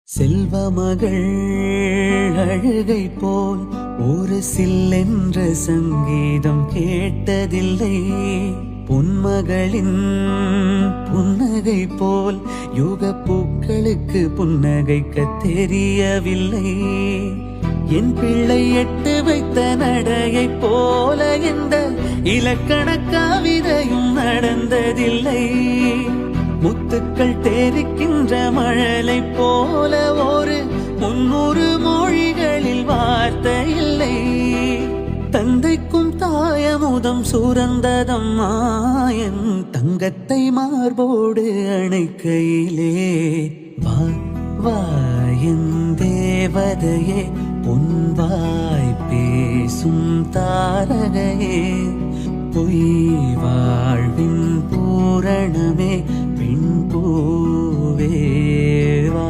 செல்வ மகள் அழுகை போல் ஒரு சில்லென்ற சங்கீதம் கேட்டதில்லை. பொன்மகளின் புன்னகை போல் யுக பூக்களுக்கு புன்னகைக்க தெரியவில்லை. என் பிள்ளை எட்டு வைத்த நடையை போல எந்த இலக்கண கவிதையும் நடந்ததில்லை. முத்துக்கள் தெரிக்கின்ற மழலை போல ஒரு 300 மொழிகளில் வார்த்தை இல்லை. தந்தைக்கும் தாயமுதம் சுரந்ததம்மா என் தங்கத்தை மார்போடு அணைக்கையிலே. வா வா என் தேவதையே, பொன்வாய் பேசும் தாரகையே, பொய் வாழ்வின் பூரணமே, பெண் பூவே வா.